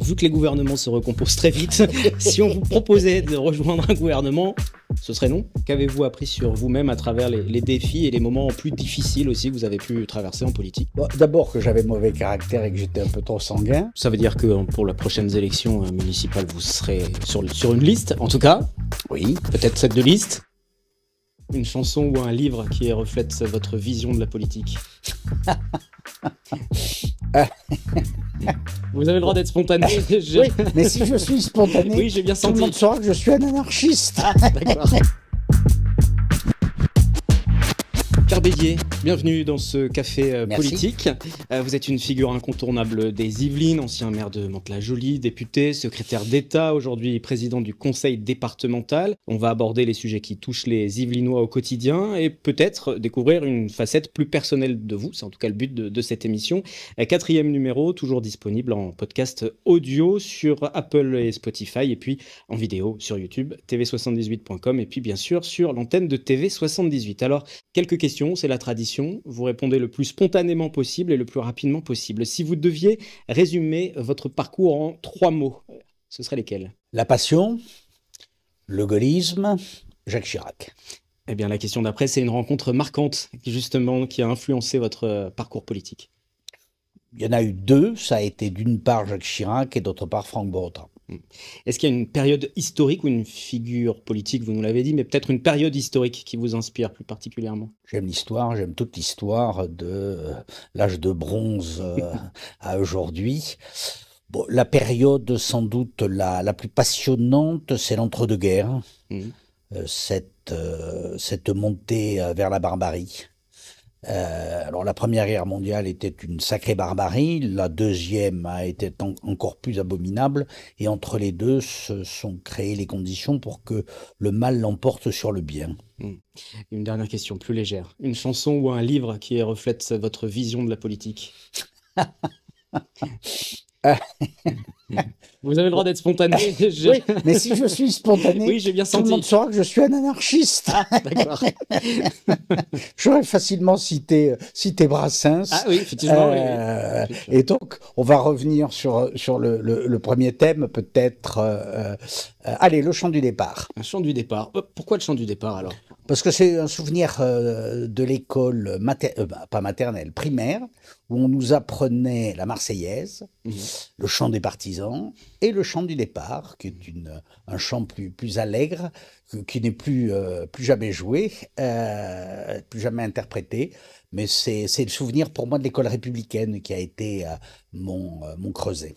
Vu que les gouvernements se recomposent très vite, si on vous proposait de rejoindre un gouvernement, ce serait non. Qu'avez-vous appris sur vous-même à travers les défis et les moments plus difficiles aussi que vous avez pu traverser en politique? Bon, d'abord que j'avais mauvais caractère et que j'étais un peu trop sanguin. Ça veut dire que pour les prochaines élections municipales, vous serez sur une liste, en tout cas. Oui. Peut-être tête de liste. Une chanson ou un livre qui reflète votre vision de la politique. Vous avez le droit d'être spontané. Oui, mais si je suis spontané, oui, j'ai bien tout senti. le monde saura que je suis un anarchiste. Ah, d'accord. Pierre Bédier, bienvenue dans ce café politique. Vous êtes une figure incontournable des Yvelines, ancien maire de Mantes-la-Jolie, député, secrétaire d'État, aujourd'hui président du conseil départemental. On va aborder les sujets qui touchent les Yvelinois au quotidien et peut-être découvrir une facette plus personnelle de vous. C'est en tout cas le but de cette émission. 4e numéro, toujours disponible en podcast audio sur Apple et Spotify et puis en vidéo sur YouTube, tv78.com et puis bien sûr sur l'antenne de TV78. Alors, quelques questions, c'est la tradition. Vous répondez le plus spontanément possible et le plus rapidement possible. Si vous deviez résumer votre parcours en 3 mots, ce seraient lesquels? La passion, le gaullisme, Jacques Chirac. Eh bien, la question d'après, c'est une rencontre marquante, justement, qui a influencé votre parcours politique. Il y en a eu 2. Ça a été d'une part Jacques Chirac et d'autre part Franck Borotin. Est-ce qu'il y a une période historique ou une figure politique, vous nous l'avez dit, mais peut-être une période historique qui vous inspire plus particulièrement? J'aime l'histoire, j'aime toute l'histoire de l'âge de bronze à aujourd'hui. Bon, la période sans doute la plus passionnante, c'est l'entre-deux-guerres, cette montée vers la barbarie. Alors la Première Guerre mondiale était une sacrée barbarie, la deuxième a été encore plus abominable, et entre les deux se sont créées les conditions pour que le mal l'emporte sur le bien. Une dernière question plus légère. Une chanson ou un livre qui reflète votre vision de la politique? Vous avez le droit d'être spontané. Oui, mais si je suis spontané, oui, j'ai bien tout senti. le monde saura que je suis un anarchiste. Ah, d'accord. J'aurais facilement cité Brassens. Ah oui, effectivement. Oui. Et donc, on va revenir sur le premier thème, peut-être. Allez, le chant du départ. Un chant du départ. Pourquoi le chant du départ, alors? Parce que c'est un souvenir de l'école, pas maternelle, primaire, où on nous apprenait la Marseillaise, le chant des partisans et le chant du départ, qui est un chant plus allègre, qui n'est plus jamais joué, plus jamais interprété. Mais c'est le souvenir pour moi de l'école républicaine qui a été mon creuset.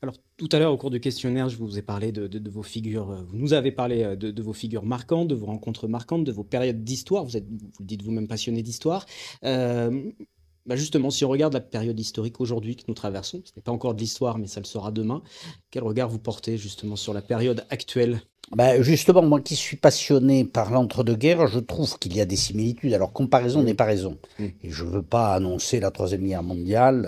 Alors, tout à l'heure, au cours du questionnaire, je vous ai parlé de vos figures, vous nous avez parlé de vos figures marquantes, de vos rencontres marquantes, de vos périodes d'histoire. Vous le dites vous-même passionné d'histoire. Justement, si on regarde la période historique aujourd'hui que nous traversons, ce n'est pas encore de l'histoire, mais ça le sera demain, quel regard vous portez justement sur la période actuelle? Justement, moi qui suis passionné par l'entre-deux-guerres, je trouve qu'il y a des similitudes. Alors, comparaison n'est pas raison. Et je ne veux pas annoncer la Troisième Guerre mondiale,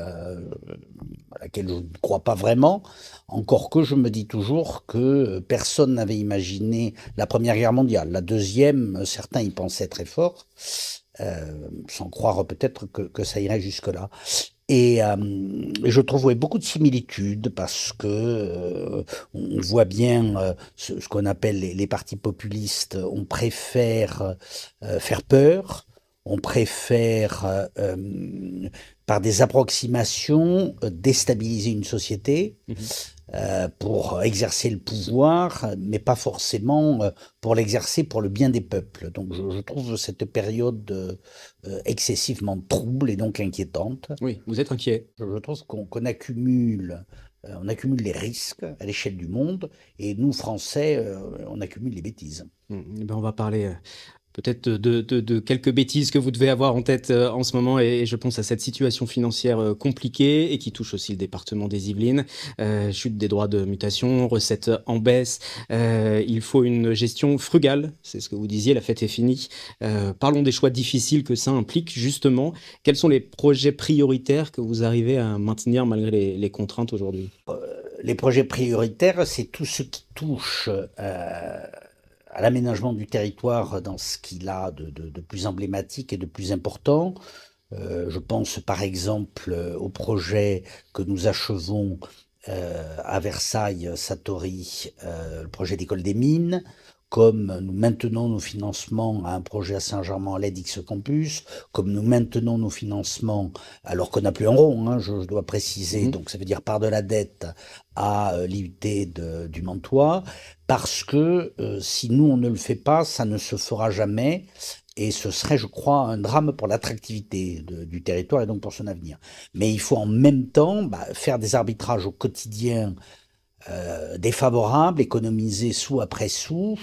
à laquelle je ne crois pas vraiment, encore que je me dis toujours que personne n'avait imaginé la Première Guerre mondiale. La deuxième, certains y pensaient très fort, sans croire peut-être que ça irait jusque-là. Et je trouve beaucoup de similitudes parce que on voit bien ce qu'on appelle les partis populistes. On préfère faire peur, on préfère par des approximations déstabiliser une société pour exercer le pouvoir, mais pas forcément pour l'exercer pour le bien des peuples. Donc je trouve cette période excessivement trouble et donc inquiétante. Oui, vous êtes inquiet. Je trouve qu'on accumule, on accumule les risques à l'échelle du monde, et nous, Français, on accumule les bêtises. On va parler peut-être de quelques bêtises que vous devez avoir en tête en ce moment, et je pense à cette situation financière compliquée et qui touche aussi le département des Yvelines. Chute des droits de mutation, recettes en baisse, il faut une gestion frugale, c'est ce que vous disiez, la fête est finie. Parlons des choix difficiles que ça implique justement. Quels sont les projets prioritaires que vous arrivez à maintenir malgré les contraintes aujourd'hui? Les projets prioritaires, c'est tout ce qui touche à l'aménagement du territoire dans ce qu'il a de plus emblématique et de plus important. Je pense par exemple au projet que nous achevons à Versailles, Satori, le projet d'école des mines, comme nous maintenons nos financements à un projet à Saint-Germain-en-Laye d'X Campus, comme nous maintenons nos financements, alors qu'on n'a plus un rond, hein, je dois préciser, donc ça veut dire par de la dette à l'IUT du Mantois, parce que si nous on ne le fait pas, ça ne se fera jamais, et ce serait, je crois, un drame pour l'attractivité du territoire et donc pour son avenir. Mais il faut en même temps faire des arbitrages au quotidien défavorables, économiser sou après sou,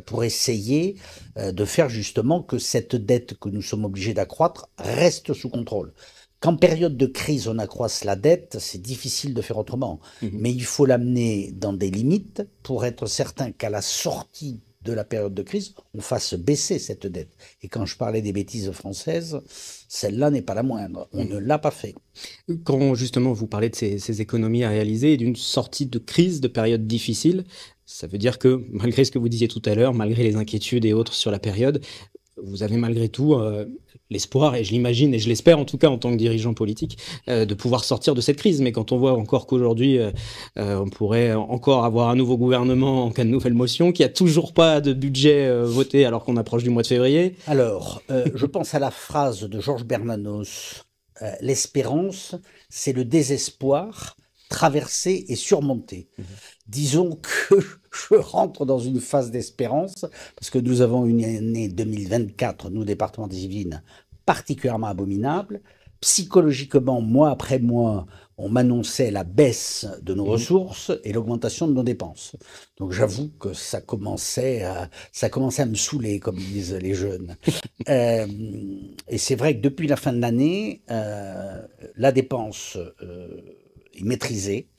pour essayer de faire justement que cette dette que nous sommes obligés d'accroître reste sous contrôle. Qu'en période de crise, on accroisse la dette, c'est difficile de faire autrement. Mais il faut l'amener dans des limites pour être certain qu'à la sortie de la période de crise, on fasse baisser cette dette. Et quand je parlais des bêtises françaises, celle-là n'est pas la moindre. On ne l'a pas fait. Quand justement vous parlez de ces économies à réaliser et d'une sortie de crise, de période difficile, ça veut dire que malgré ce que vous disiez tout à l'heure, malgré les inquiétudes et autres sur la période, vous avez malgré tout l'espoir, et je l'imagine, et je l'espère en tout cas en tant que dirigeant politique, de pouvoir sortir de cette crise. Mais quand on voit encore qu'aujourd'hui, on pourrait encore avoir un nouveau gouvernement en cas de nouvelle motion, qu'il n'y a toujours pas de budget voté alors qu'on approche du mois de février. Alors, je pense à la phrase de Georges Bernanos, l'espérance, c'est le désespoir traversé et surmonté. Disons que je rentre dans une phase d'espérance, parce que nous avons une année 2024, nous, département des Yvelines, particulièrement abominable. Psychologiquement, mois après mois, on m'annonçait la baisse de nos ressources et l'augmentation de nos dépenses. Donc j'avoue que ça commençait à me saouler, comme disent les jeunes. Et c'est vrai que depuis la fin de l'année, la dépense est maîtrisée.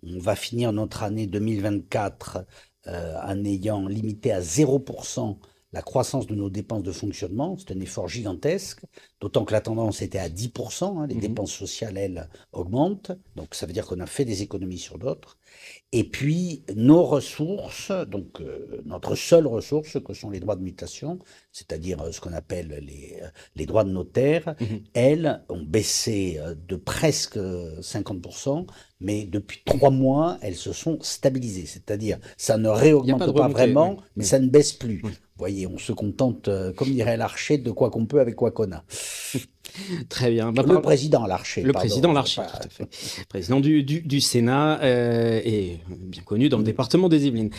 On va finir notre année 2024 en ayant limité à 0% la croissance de nos dépenses de fonctionnement. C'est un effort gigantesque, d'autant que la tendance était à 10%. Hein, les dépenses sociales, elles, augmentent. Donc ça veut dire qu'on a fait des économies sur d'autres. Et puis nos ressources, donc notre seule ressource, que sont les droits de mutation, c'est-à-dire ce qu'on appelle les droits de notaire, elles ont baissé de presque 50%, mais depuis 3 mois, elles se sont stabilisées. C'est-à-dire, ça ne réaugmente pas vraiment, mais ça ne baisse plus. Vous voyez, on se contente, comme dirait Larcher, de quoi qu'on peut avec quoi qu'on a. Très bien. Le président Larcher. Le président Larcher, tout à fait. Président du Sénat et bien connu dans le département des Yvelines.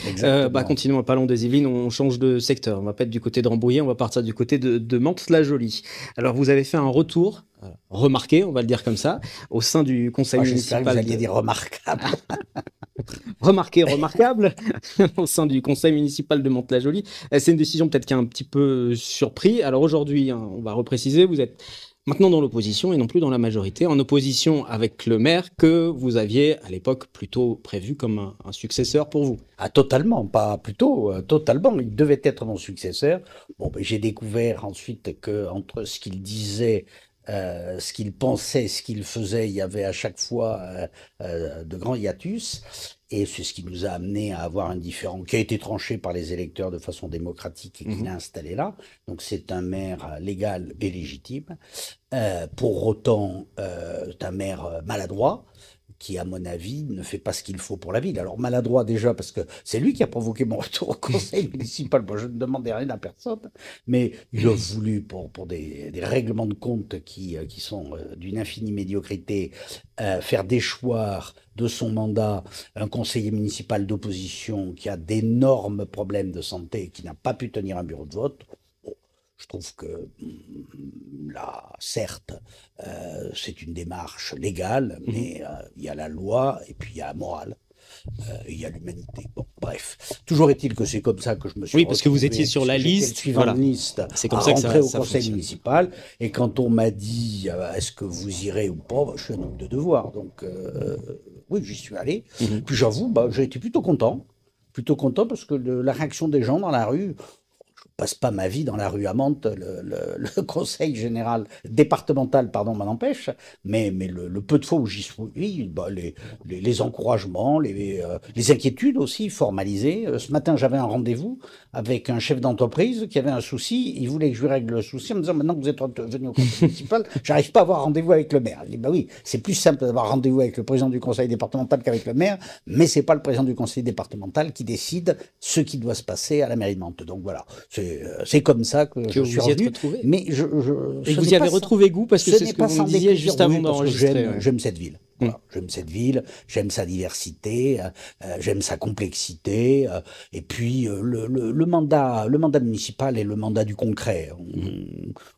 Continuons, parlons des Yvelines, on change de secteur. On va pas être du côté de Rambouillet, on va partir du côté de Mantes-la-Jolie. Alors, vous avez fait un retour remarqué, on va le dire comme ça, au sein du conseil municipal. J'espère que vous alliez dire remarquable. Remarquable au sein du conseil municipal de Mantes-la-Jolie. C'est une décision peut-être qui a un petit peu surpris. Alors aujourd'hui, on va repréciser, vous êtes maintenant dans l'opposition et non plus dans la majorité, en opposition avec le maire que vous aviez à l'époque plutôt prévu comme un successeur pour vous. Ah, totalement, pas plutôt, totalement. Il devait être mon successeur. Bon, j'ai découvert ensuite que entre ce qu'il disait, ce qu'il pensait, ce qu'il faisait, il y avait à chaque fois de grands hiatus. Et c'est ce qui nous a amené à avoir un différend qui a été tranché par les électeurs de façon démocratique et qu'il a installé là. Donc c'est un maire légal et légitime. Pour autant, c'est un maire maladroit qui, à mon avis, ne fait pas ce qu'il faut pour la ville. Alors maladroit déjà parce que c'est lui qui a provoqué mon retour au conseil municipal. Moi, je ne demandais rien à personne, mais il a voulu, pour des règlements de compte qui sont d'une infinie médiocrité, faire déchoir de son mandat un conseiller municipal d'opposition qui a d'énormes problèmes de santé et qui n'a pas pu tenir un bureau de vote. Je trouve que là, certes, c'est une démarche légale, mais il y a la loi et puis il y a la morale. Il y a l'humanité. Bon, bref. Toujours est-il que c'est comme ça que je me suis retrouvé. Oui, parce que vous étiez sur la liste. Suivant liste, c'est comme ça que ça au conseil municipal. Et quand on m'a dit est-ce que vous irez ou pas, je suis un homme de devoir. Donc, oui, j'y suis allé. Puis j'avoue, j'ai été plutôt content. Plutôt content parce que la réaction des gens dans la rue, passe pas ma vie dans la rue à Mantes, le conseil général départemental, pardon, m'en empêche, mais le peu de fois où j'y suis, bah, les encouragements, les inquiétudes aussi formalisées. Ce matin, j'avais un rendez-vous avec un chef d'entreprise qui avait un souci, il voulait que je lui règle le souci en me disant, maintenant que vous êtes venu au conseil municipal, j'arrive pas à avoir rendez-vous avec le maire. Il dit, bah oui, c'est plus simple d'avoir rendez-vous avec le président du conseil départemental qu'avec le maire, mais c'est pas le président du conseil départemental qui décide ce qui doit se passer à la mairie de Mantes. Donc voilà, c'est comme ça que je suis revenu. Mais et vous y avez retrouvé goût, parce que c'est ce que vous me disiez juste avant d'enregistrer. J'aime cette ville. Voilà, j'aime cette ville, j'aime sa diversité, j'aime sa complexité, et puis le mandat municipal est le mandat du concret.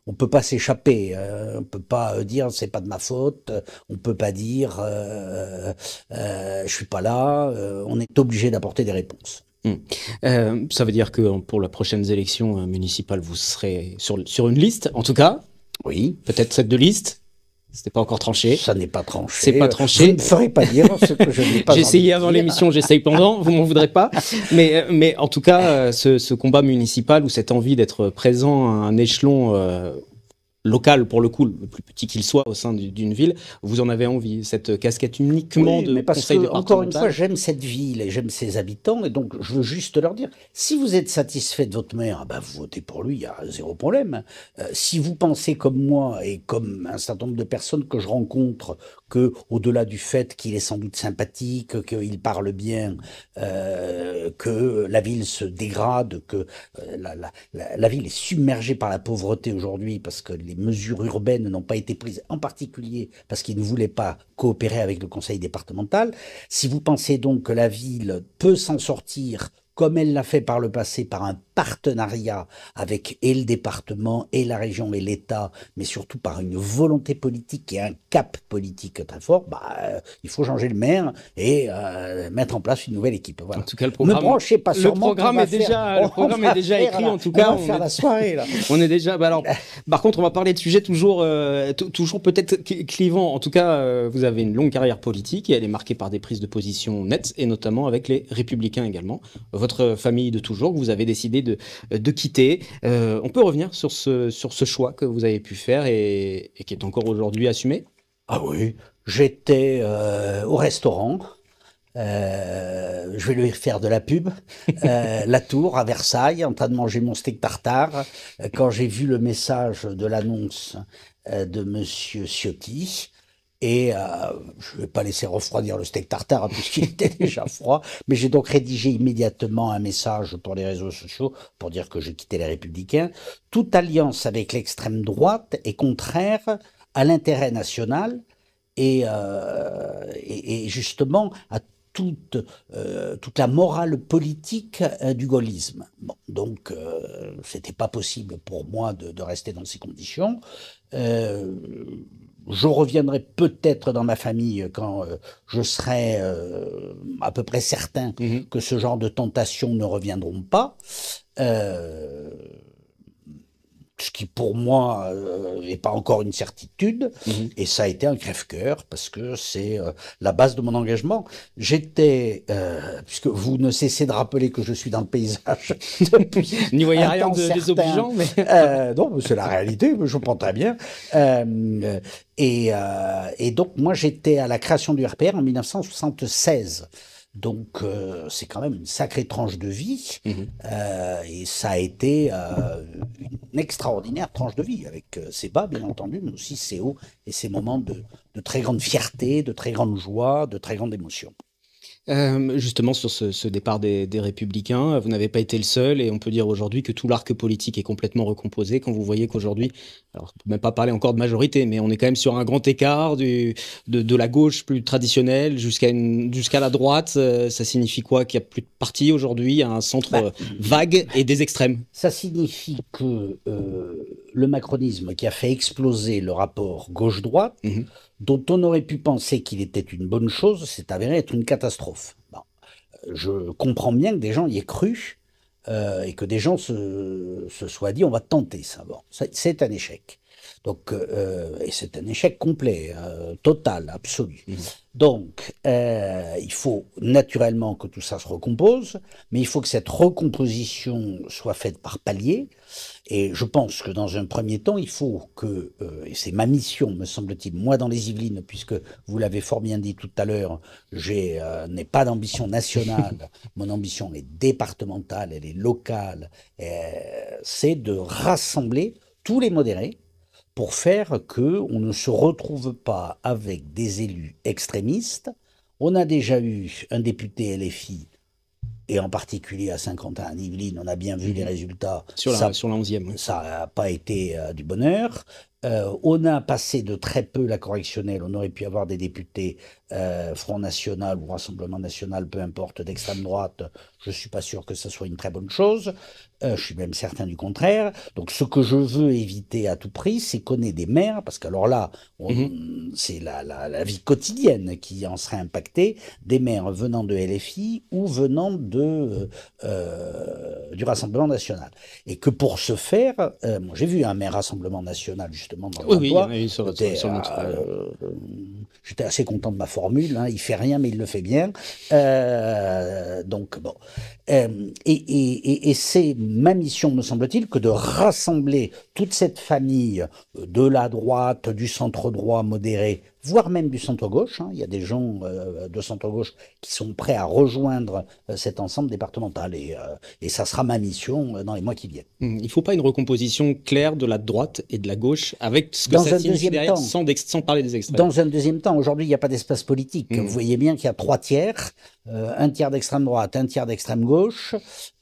On peut pas s'échapper, on peut pas dire c'est pas de ma faute, on peut pas dire je suis pas là, on est obligé d'apporter des réponses. Ça veut dire que pour les prochaines élections municipales, vous serez sur une liste, en tout cas. Oui. Peut-être cette de liste. C'était pas encore tranché. Ça n'est pas tranché. C'est pas tranché. Je ne ferai pas dire ce que je n'ai pas. J'ai essayé avant l'émission, j'essaye pendant. Vous m'en voudrez pas. Mais en tout cas, ce combat municipal ou cette envie d'être présent à un échelon local, pour le coup, le plus petit qu'il soit au sein d'une ville, vous en avez envie, cette casquette uniquement de conseil départemental. Encore une fois, j'aime cette ville et j'aime ses habitants, et donc je veux juste leur dire, si vous êtes satisfait de votre maire, ben vous votez pour lui, il y a zéro problème. Si vous pensez comme moi et comme un certain nombre de personnes que je rencontre, que au-delà du fait qu'il est sans doute sympathique, qu'il parle bien, que la ville se dégrade, que la ville est submergée par la pauvreté aujourd'hui parce que les mesures urbaines n'ont pas été prises, en particulier parce qu'ils ne voulaient pas coopérer avec le conseil départemental. Si vous pensez donc que la ville peut s'en sortir comme elle l'a fait par le passé, par un partenariat avec et le département, et la région, et l'État, mais surtout par une volonté politique et un cap politique très fort, il faut changer le maire et mettre en place une nouvelle équipe. Voilà. En tout cas, le programme, ne branchez pas sur moi. Le programme est déjà écrit, en tout cas. On va faire la soirée, là. On est déjà... alors, par contre, on va parler de sujets toujours peut-être clivants. En tout cas, vous avez une longue carrière politique et elle est marquée par des prises de position nettes, et notamment avec les Républicains également. Votre famille de toujours, que vous avez décidé de quitter. On peut revenir sur ce choix que vous avez pu faire et qui est encore aujourd'hui assumé? Ah oui, j'étais au restaurant. Je vais lui faire de la pub. La Tour à Versailles, en train de manger mon steak tartare, quand j'ai vu le message de l'annonce de Monsieur Ciotti. Et je ne vais pas laisser refroidir le steak tartare puisqu'il était déjà froid, mais j'ai donc rédigé immédiatement un message pour les réseaux sociaux pour dire que je quittais les Républicains. Toute alliance avec l'extrême droite est contraire à l'intérêt national et justement à toute la morale politique du gaullisme. Bon, donc, c'était pas possible pour moi de rester dans ces conditions. Je reviendrai peut-être dans ma famille quand je serai à peu près certain que ce genre de tentations ne reviendront pas. Ce qui pour moi n'est pas encore une certitude, et ça a été un crève-cœur parce que c'est la base de mon engagement. J'étais, puisque vous ne cessez de rappeler que je suis dans le paysage depuis n'y voyez rien de désobligeant, mais non, c'est la réalité, je comprends très bien. Et donc moi j'étais à la création du RPR en 1976. Donc c'est quand même une sacrée tranche de vie, et ça a été une extraordinaire tranche de vie, avec ses bas bien entendu, mais aussi ses hauts et ses moments de très grande fierté, de très grande joie, de très grande émotion. Justement, sur ce départ des Républicains, vous n'avez pas été le seul, et on peut dire aujourd'hui que tout l'arc politique est complètement recomposé quand vous voyez qu'aujourd'hui, alors on peut même pas parler encore de majorité, mais on est quand même sur un grand écart de la gauche plus traditionnelle jusqu'à la droite. Ça signifie quoi? Qu'il n'y a plus de partis aujourd'hui, il y a un centre vague et des extrêmes? Ça signifie que le macronisme, qui a fait exploser le rapport gauche-droite, dont on aurait pu penser qu'il était une bonne chose, s'est avéré être une catastrophe. Bon. Je comprends bien que des gens y aient cru et que des gens se soient dit on va tenter ça. Bon, c'est un échec. Donc, et c'est un échec complet, total, absolu. Donc, il faut naturellement que tout ça se recompose, mais il faut que cette recomposition soit faite par paliers. Et je pense que dans un premier temps, il faut que, et c'est ma mission, me semble-t-il, moi dans les Yvelines, puisque vous l'avez fort bien dit tout à l'heure, n'ai pas d'ambition nationale, mon ambition est départementale, elle est locale, c'est de rassembler tous les modérés, pour faire qu'on ne se retrouve pas avec des élus extrémistes. On a déjà eu un député LFI, et en particulier à Saint-Quentin-en-Yvelines, on a bien vu les résultats. Sur la 11e. Oui. Ça n'a pas été du bonheur. On a passé de très peu la correctionnelle. On aurait pu avoir des députés Front National ou Rassemblement National, peu importe, d'extrême droite. Je ne suis pas sûr que ce soit une très bonne chose. Je suis même certain du contraire. Donc ce que je veux éviter à tout prix, c'est qu'on ait des maires, parce qu'alors là, c'est la vie quotidienne qui en serait impactée, des maires venant de LFI ou venant du Rassemblement National. Et que pour ce faire, moi j'ai vu un maire Rassemblement National justement dans l'emploi. Oui, j'étais assez content de ma formule, hein, il fait rien mais il le fait bien. Donc bon. Et c'est ma mission, me semble-t-il, que de rassembler toute cette famille de la droite, du centre-droit modéré, voire même du centre-gauche. Hein. Il y a des gens de centre-gauche qui sont prêts à rejoindre cet ensemble départemental. Et ça sera ma mission dans les mois qui viennent. Il ne faut pas une recomposition claire de la droite et de la gauche avec ce que ça signifie derrière, sans parler des extrêmes. Dans un deuxième temps, aujourd'hui, il n'y a pas d'espace politique. Vous voyez bien qu'il y a 3 tiers, un tiers d'extrême droite, un tiers d'extrême gauche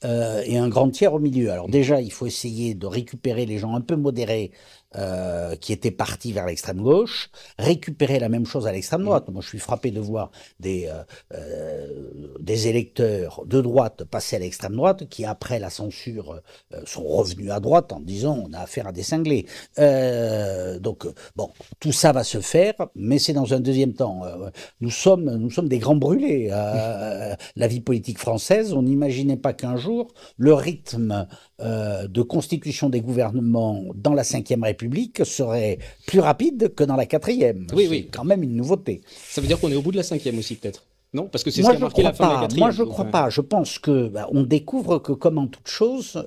et un grand tiers au milieu. Alors déjà, il faut essayer de récupérer les gens un peu modérés qui étaient partis vers l'extrême gauche, récupérer la même chose à l'extrême droite. Moi, je suis frappé de voir des électeurs de droite passer à l'extrême droite qui, après la censure, sont revenus à droite en disant on a affaire à des cinglés. Donc, bon, tout ça va se faire, mais c'est dans un deuxième temps. Nous sommes des grands brûlés. La vie politique française, on n'imaginait pas qu'un jour, le rythme de constitution des gouvernements dans la Ve République serait plus rapide que dans la 4e. Oui. Quand même une nouveauté. Ça veut dire qu'on est au bout de la 5e aussi, peut-être? Non, parce que c'est ce qui a marqué la fin de la 4e. Moi, je ne crois pas. Je pense que on découvre que, comme en toute chose,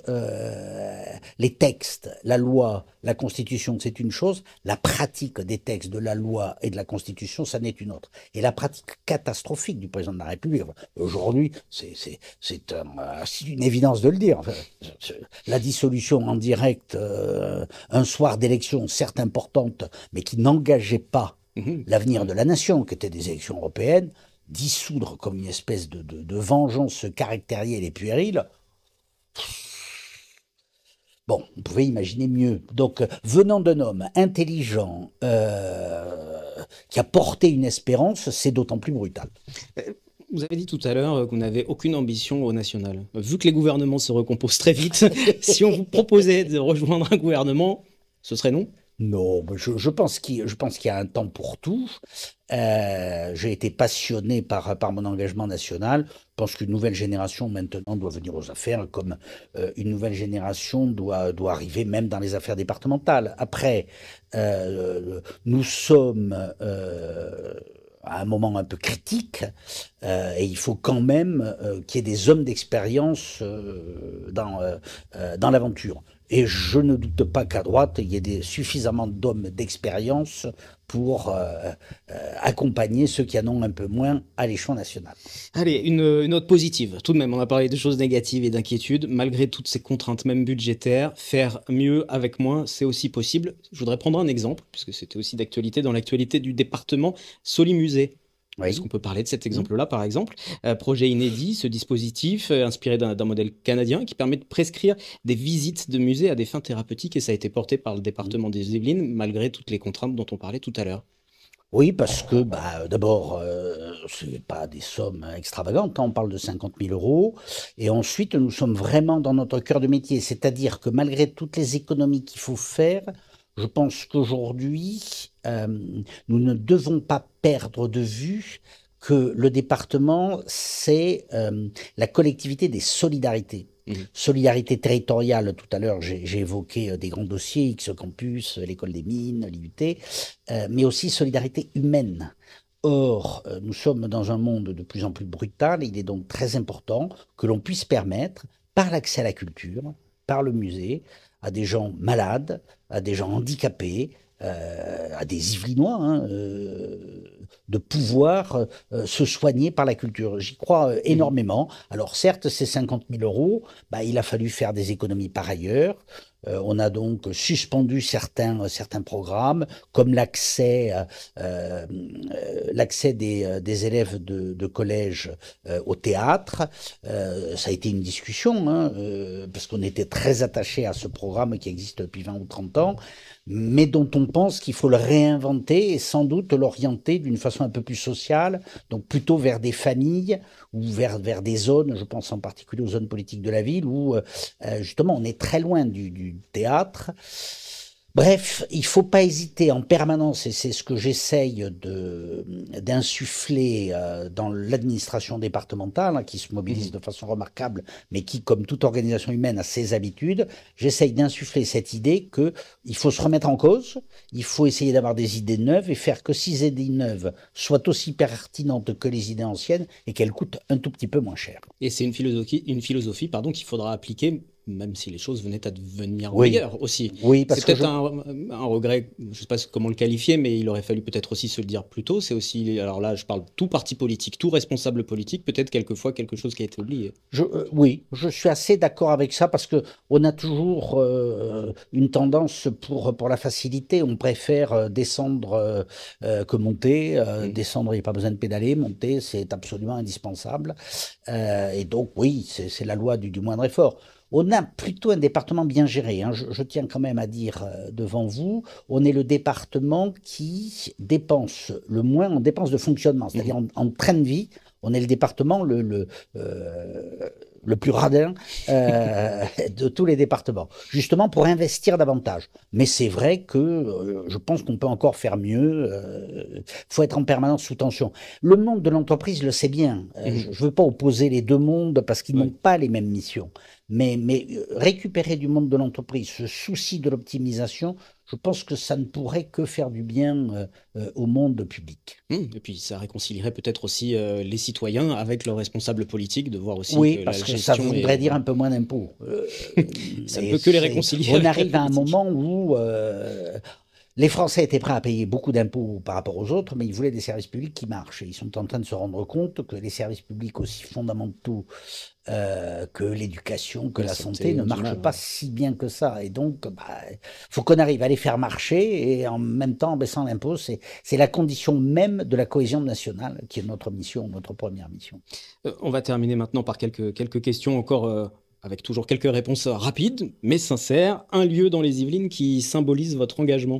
les textes, la loi, la Constitution, c'est une chose. La pratique des textes, de la loi et de la Constitution, ça n'est une autre. Et la pratique catastrophique du président de la République, aujourd'hui, c'est une évidence de le dire. Enfin, la dissolution en direct, un soir d'élection, certes importante, mais qui n'engageait pas l'avenir de la nation, qui étaient des élections européennes, dissoudre comme une espèce de vengeance caractérielle et puérile. Bon, on pouvait imaginer mieux. Donc, venant d'un homme intelligent qui a porté une espérance, c'est d'autant plus brutal. Vous avez dit tout à l'heure qu'on n'avait aucune ambition au national. Vu que les gouvernements se recomposent très vite, si on vous proposait de rejoindre un gouvernement, ce serait non? Non, je pense qu'il y a un temps pour tout. J'ai été passionné par mon engagement national. Je pense qu'une nouvelle génération maintenant doit venir aux affaires, comme une nouvelle génération doit arriver même dans les affaires départementales. Après, nous sommes à un moment un peu critique, et il faut quand même qu'il y ait des hommes d'expérience dans l'aventure. Et je ne doute pas qu'à droite, il y ait suffisamment d'hommes d'expérience pour accompagner ceux qui en ont un peu moins à l'échelon national. Allez, une note positive. Tout de même, on a parlé de choses négatives et d'inquiétudes. Malgré toutes ces contraintes, même budgétaires, faire mieux avec moins, c'est aussi possible. Je voudrais prendre un exemple, puisque c'était aussi d'actualité dans l'actualité du département Solimusée. Oui. Est-ce qu'on peut parler de cet exemple-là, par exemple? Projet inédit, ce dispositif inspiré d'un modèle canadien qui permet de prescrire des visites de musées à des fins thérapeutiques, et ça a été porté par le département des Yvelines, malgré toutes les contraintes dont on parlait tout à l'heure. Oui, parce que d'abord, ce n'est pas des sommes extravagantes, on parle de 50 000 €, et ensuite nous sommes vraiment dans notre cœur de métier, c'est-à-dire que malgré toutes les économies qu'il faut faire, je pense qu'aujourd'hui, nous ne devons pas perdre de vue que le département, c'est la collectivité des solidarités. Solidarité territoriale, tout à l'heure j'ai évoqué des grands dossiers, X Campus, l'école des mines, l'IUT, mais aussi solidarité humaine. Or, nous sommes dans un monde de plus en plus brutal, et il est donc très important que l'on puisse permettre, par l'accès à la culture, par le musée, à des gens malades, à des gens handicapés, à des Yvelinois, de pouvoir se soigner par la culture. J'y crois énormément. Alors certes, ces 50 000 euros, il a fallu faire des économies par ailleurs. On a donc suspendu certains programmes, comme l'accès des élèves de collège au théâtre. Ça a été une discussion, parce qu'on était très attachés à ce programme qui existe depuis 20 ou 30 ans, mais dont on pense qu'il faut le réinventer et sans doute l'orienter d'une façon un peu plus sociale, donc plutôt vers des familles ou vers des zones, je pense en particulier aux zones politiques de la ville, où justement on est très loin du théâtre. Bref, il ne faut pas hésiter en permanence, et c'est ce que j'essaye d'insuffler dans l'administration départementale, qui se mobilise de façon remarquable, mais qui, comme toute organisation humaine, a ses habitudes. J'essaye d'insuffler cette idée qu'il faut se remettre en cause, il faut essayer d'avoir des idées neuves et faire que ces idées neuves soient aussi pertinentes que les idées anciennes et qu'elles coûtent un tout petit peu moins cher. Et c'est une philosophie qu'il faudra appliquer, même si les choses venaient à devenir meilleures aussi. Oui, parce c'est peut-être un regret, je ne sais pas comment le qualifier, mais il aurait fallu peut-être aussi se le dire plus tôt. C'est aussi, alors là, je parle tout parti politique, tout responsable politique, peut-être quelquefois quelque chose qui a été oublié. Oui, je suis assez d'accord avec ça, parce qu'on a toujours une tendance pour la facilité. On préfère descendre que monter. Descendre, il n'y a pas besoin de pédaler. Monter, c'est absolument indispensable. Et donc, oui, c'est la loi du moindre effort. On a plutôt un département bien géré. Je tiens quand même à dire devant vous, on est le département qui dépense le moins en dépenses de fonctionnement, c'est-à-dire en train de vie. On est le département le plus radin de tous les départements, justement pour investir davantage. Mais c'est vrai que je pense qu'on peut encore faire mieux. Faut être en permanence sous tension. Le monde de l'entreprise le sait bien. Je ne veux pas opposer les deux mondes parce qu'ils n'ont pas les mêmes missions. Mais récupérer du monde de l'entreprise ce souci de l'optimisation, je pense que ça ne pourrait que faire du bien au monde public. Et puis ça réconcilierait peut-être aussi les citoyens avec leurs responsables politiques, de voir aussi que parce que ça voudrait dire un peu moins d'impôts. Ça ne peut que les réconcilier. On arrive à un moment où les Français étaient prêts à payer beaucoup d'impôts par rapport aux autres, mais ils voulaient des services publics qui marchent. Et ils sont en train de se rendre compte que les services publics aussi fondamentaux que l'éducation, que la santé ne marchent pas si bien que ça. Et donc, faut qu'on arrive à les faire marcher, et en même temps, en baissant l'impôt, c'est la condition même de la cohésion nationale, qui est notre mission, notre première mission. On va terminer maintenant par quelques questions encore, avec toujours quelques réponses rapides, mais sincères. Un lieu dans les Yvelines qui symbolise votre engagement?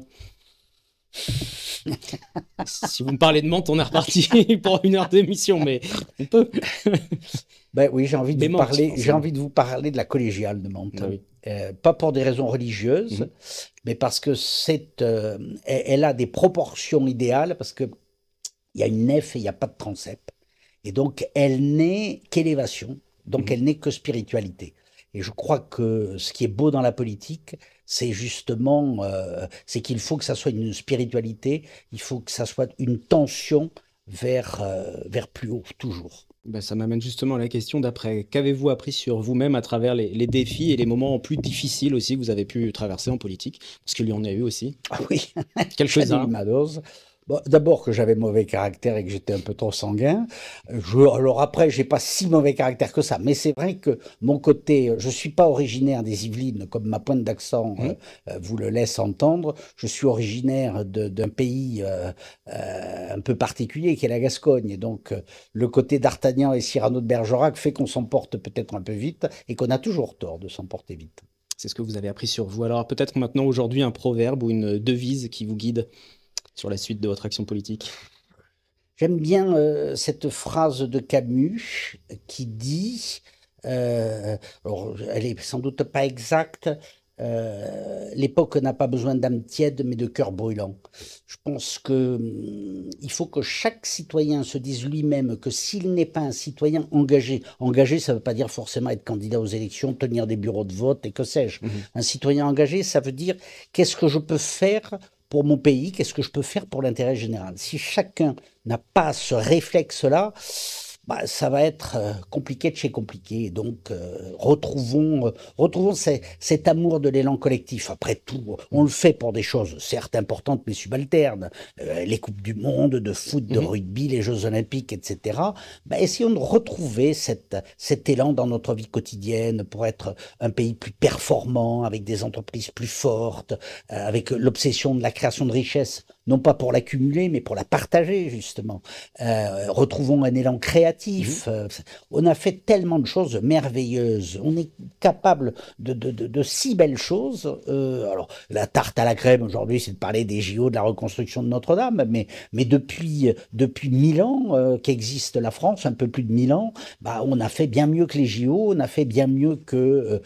Si vous me parlez de Mantes, on est reparti pour 1 heure d'émission, mais on peut. Oui, j'ai envie de vous parler de la collégiale de Mantes. Oui. Pas pour des raisons religieuses, mais parce que elle a des proportions idéales, parce qu'il y a une nef et il n'y a pas de transept. Et donc, elle n'est qu'élévation, donc elle n'est que spiritualité. Et je crois que ce qui est beau dans la politique, c'est justement c'est qu'il faut que ça soit une spiritualité, il faut que ça soit une tension vers plus haut, toujours. Ça m'amène justement à la question d'après. Qu'avez-vous appris sur vous-même à travers les défis et les moments plus difficiles aussi que vous avez pu traverser en politique? Parce qu'il y en a eu aussi. Ah oui, quelques-uns. Ma dose. Bon, d'abord que j'avais mauvais caractère et que j'étais un peu trop sanguin. Alors après, j'ai pas si mauvais caractère que ça. Mais c'est vrai que mon côté, je suis pas originaire des Yvelines, comme ma pointe d'accent vous le laisse entendre. Je suis originaire d'un pays un peu particulier qui est la Gascogne. Et donc, le côté d'Artagnan et Cyrano de Bergerac fait qu'on s'emporte peut-être un peu vite et qu'on a toujours tort de s'emporter vite. C'est ce que vous avez appris sur vous. Alors peut-être maintenant aujourd'hui un proverbe ou une devise qui vous guide sur la suite de votre action politique? J'aime bien cette phrase de Camus qui dit, alors elle est sans doute pas exacte, L'époque n'a pas besoin d'âme tiède, mais de cœur brûlant. Je pense que il faut que chaque citoyen se dise lui-même que s'il n'est pas un citoyen engagé, engagé, ça ne veut pas dire forcément être candidat aux élections, tenir des bureaux de vote et que sais-je. Un citoyen engagé, ça veut dire qu'est-ce que je peux faire pour mon pays, qu'est-ce que je peux faire pour l'intérêt général. Si chacun n'a pas ce réflexe-là, bah, ça va être compliqué de chez compliqué. Donc, retrouvons cet amour de l'élan collectif. Après tout, on le fait pour des choses certes importantes, mais subalternes. Les Coupes du Monde, de foot, de rugby, les Jeux Olympiques, etc. Bah, essayons de retrouver cet élan dans notre vie quotidienne pour être un pays plus performant, avec des entreprises plus fortes, avec l'obsession de la création de richesses, non pas pour l'accumuler, mais pour la partager, justement. Retrouvons un élan créatif. On a fait tellement de choses merveilleuses. On est capable de si belles choses. Alors, la tarte à la crème, aujourd'hui, c'est de parler des JO, de la reconstruction de Notre-Dame, mais depuis 1000 ans qu'existe la France, un peu plus de 1000 ans, bah, on a fait bien mieux que les JO, on a fait bien mieux que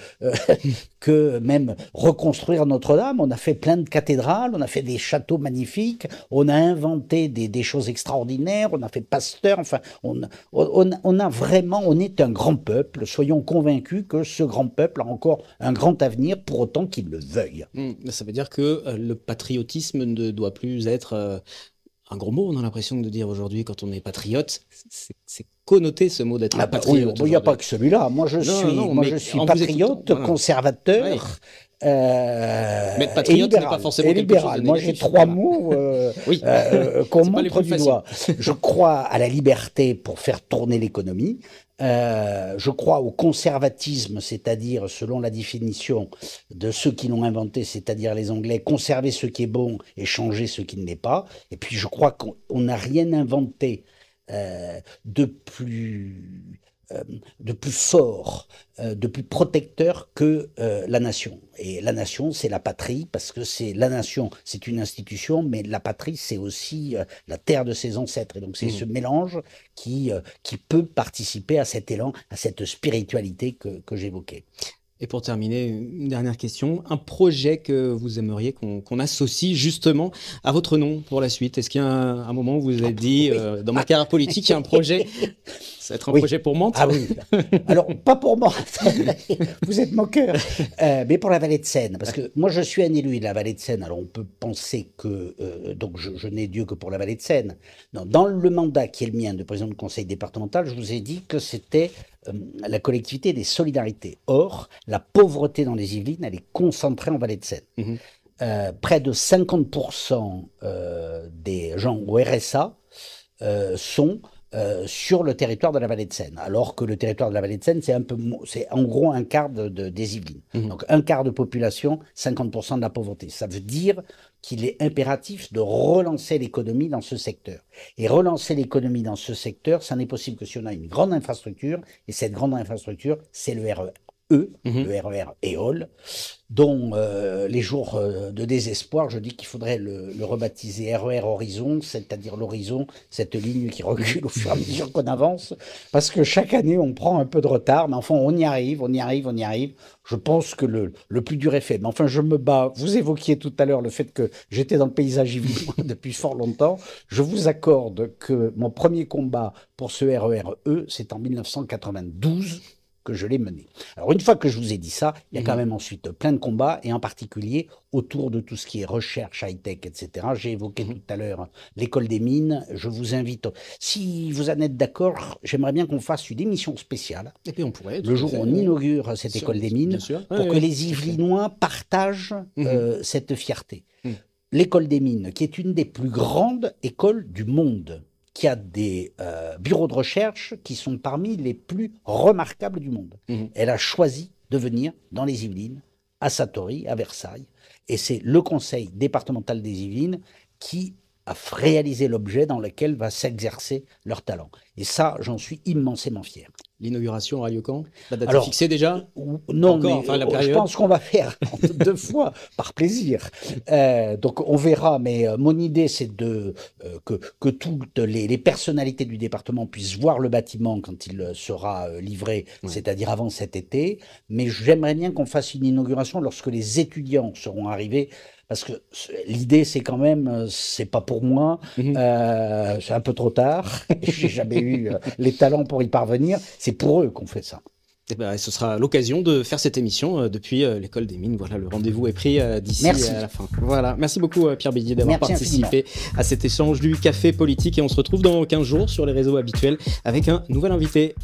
même reconstruire Notre-Dame. On a fait plein de cathédrales, on a fait des châteaux magnifiques, on a inventé des choses extraordinaires, on a fait Pasteur, enfin, on a vraiment, on est un grand peuple, soyons convaincus que ce grand peuple a encore un grand avenir pour autant qu'il le veuille. Ça veut dire que le patriotisme ne doit plus être un gros mot, on a l'impression de dire aujourd'hui quand on est patriote, c'est connoté ce mot d'être patriote. Il n'y a pas que celui-là. Moi, je suis patriote, conservateur. Mais patriote n'est pas forcément et libéral. Moi, j'ai trois mots qu'on montre du doigt. Je crois à la liberté pour faire tourner l'économie. Je crois au conservatisme, c'est-à-dire, selon la définition de ceux qui l'ont inventé, c'est-à-dire les Anglais, conserver ce qui est bon et changer ce qui ne l'est pas. Et puis, je crois qu'on n'a rien inventé de plus fort, de plus protecteur que la nation. Et la nation, c'est la patrie, parce que la nation, c'est une institution, mais la patrie, c'est aussi la terre de ses ancêtres. Et donc, c'est ce mélange qui peut participer à cet élan, à cette spiritualité que j'évoquais. Et pour terminer, une dernière question. Un projet que vous aimeriez qu'on associe justement à votre nom pour la suite? Est-ce qu'il y a un moment où vous vous êtes dit, dans ma carrière politique, il y a un projet, ça va être un projet pour Mantes? Ah oui. Alors, pas pour Mantes, vous êtes moqueur, mais pour la Vallée de Seine. Parce que moi, je suis un élu de la Vallée de Seine. Alors, on peut penser que donc je n'ai Dieu que pour la Vallée de Seine. Non, dans le mandat qui est le mien de président du conseil départemental, je vous ai dit que c'était la collectivité des solidarités. Or, la pauvreté dans les Yvelines, elle est concentrée en Vallée de Seine. Près de 50% des gens au RSA sont sur le territoire de la Vallée de Seine, alors que le territoire de la Vallée de Seine, c'est en gros un quart des Yvelines. Donc un quart de population, 50% de la pauvreté. Ça veut dire qu'il est impératif de relancer l'économie dans ce secteur. Et relancer l'économie dans ce secteur, ça n'est possible que si on a une grande infrastructure, et cette grande infrastructure, c'est le RER. Le RER EOL, dont les jours de désespoir, je dis qu'il faudrait le rebaptiser RER Horizon, c'est-à-dire l'horizon, cette ligne qui recule au fur et à mesure qu'on avance, parce que chaque année, on prend un peu de retard, mais enfin, on y arrive. Je pense que le plus dur est fait. Mais enfin, je me bats. Vous évoquiez tout à l'heure le fait que j'étais dans le paysage yvelinois depuis fort longtemps. Je vous accorde que mon premier combat pour ce RER-E, c'est en 1992, que je l'ai mené. Alors une fois que je vous ai dit ça, il y a quand même ensuite plein de combats, et en particulier autour de tout ce qui est recherche, high-tech, etc. J'ai évoqué tout à l'heure l'école des mines. Je vous invite, si vous en êtes d'accord, j'aimerais bien qu'on fasse une émission spéciale. Et puis on pourrait, le jour où on inaugure cette école des mines, pour que les Yvelinois partagent cette fierté. L'école des mines, qui est une des plus grandes écoles du monde, qui a des bureaux de recherche qui sont parmi les plus remarquables du monde. Elle a choisi de venir dans les Yvelines, à Satory, à Versailles, et c'est le conseil départemental des Yvelines qui a réalisé l'objet dans lequel va s'exercer leur talent. Et ça, j'en suis immensément fier. L'inauguration aura lieu quand? La date est fixée déjà? Non, mais je pense qu'on va faire 2 fois, par plaisir. Donc on verra, mais mon idée c'est que toutes les personnalités du département puissent voir le bâtiment quand il sera livré, c'est-à-dire avant cet été. Mais j'aimerais bien qu'on fasse une inauguration lorsque les étudiants seront arrivés. Parce que l'idée, c'est quand même, c'est pas pour moi, c'est un peu trop tard, j'ai jamais eu les talents pour y parvenir, c'est pour eux qu'on fait ça. Et ben, ce sera l'occasion de faire cette émission depuis l'école des mines. Voilà, le rendez-vous est pris d'ici à la fin. Voilà, merci beaucoup Pierre Bédier d'avoir participé à cet échange du Café Politique et on se retrouve dans 15 jours sur les réseaux habituels avec un nouvel invité.